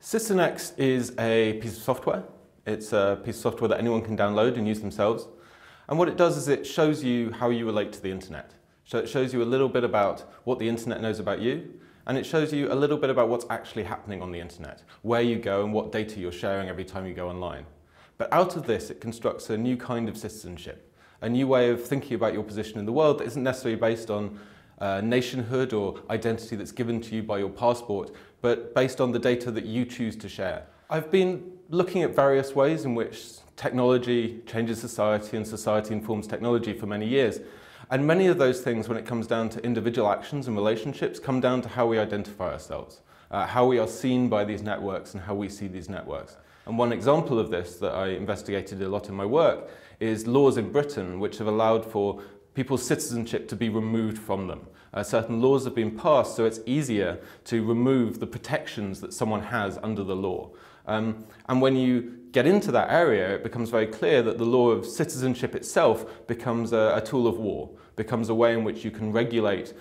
CitizenX is a piece of software. It's a piece of software that anyone can download and use themselves. And what it does is it shows you how you relate to the internet. So it shows you a little bit about what the internet knows about you, and it shows you a little bit about what's actually happening on the internet, where you go and what data you're sharing every time you go online. But out of this, it constructs a new kind of citizenship, a new way of thinking about your position in the world that isn't necessarily based on nationhood or identity that's given to you by your passport, but based on the data that you choose to share. I've been looking at various ways in which technology changes society and society informs technology for many years. And many of those things, when it comes down to individual actions and relationships, come down to how we identify ourselves, how we are seen by these networks and how we see these networks. And one example of this that I investigated a lot in my work is laws in Britain which have allowed for people's citizenship to be removed from them. Certain laws have been passed so it's easier to remove the protections that someone has under the law. And when you get into that area, it becomes very clear that the law of citizenship itself becomes a tool of war, becomes a way in which you can regulate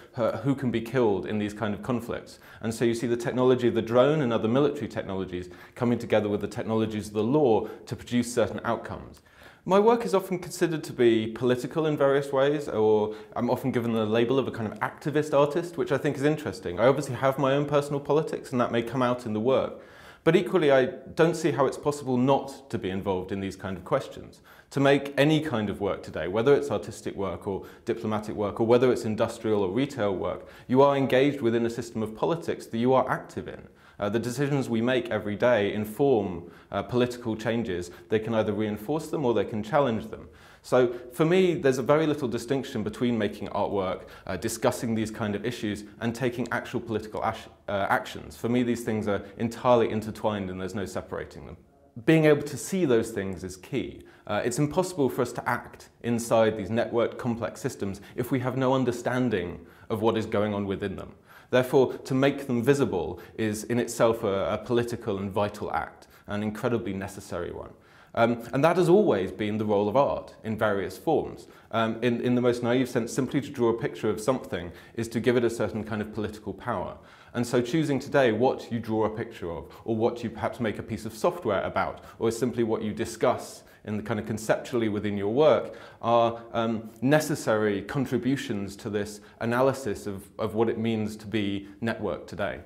who can be killed in these kind of conflicts. And so you see the technology of the drone and other military technologies coming together with the technologies of the law to produce certain outcomes. My work is often considered to be political in various ways, or I'm often given the label of a kind of activist artist, which I think is interesting. I obviously have my own personal politics, and that may come out in the work. But equally, I don't see how it's possible not to be involved in these kind of questions. To make any kind of work today, whether it's artistic work or diplomatic work, or whether it's industrial or retail work, you are engaged within a system of politics that you are active in. The decisions we make every day inform political changes. They can either reinforce them or they can challenge them. So for me, there's a very little distinction between making artwork, discussing these kind of issues, and taking actual political actions. For me, these things are entirely intertwined and there's no separating them. Being able to see those things is key. It's impossible for us to act inside these networked complex systems if we have no understanding of what is going on within them. Therefore, to make them visible is in itself a political and vital act, an incredibly necessary one. And that has always been the role of art in various forms. In the most naive sense, simply to draw a picture of something is to give it a certain kind of political power. And so choosing today what you draw a picture of, or what you perhaps make a piece of software about, or simply what you discuss in the kind of conceptually within your work are necessary contributions to this analysis of what it means to be networked today.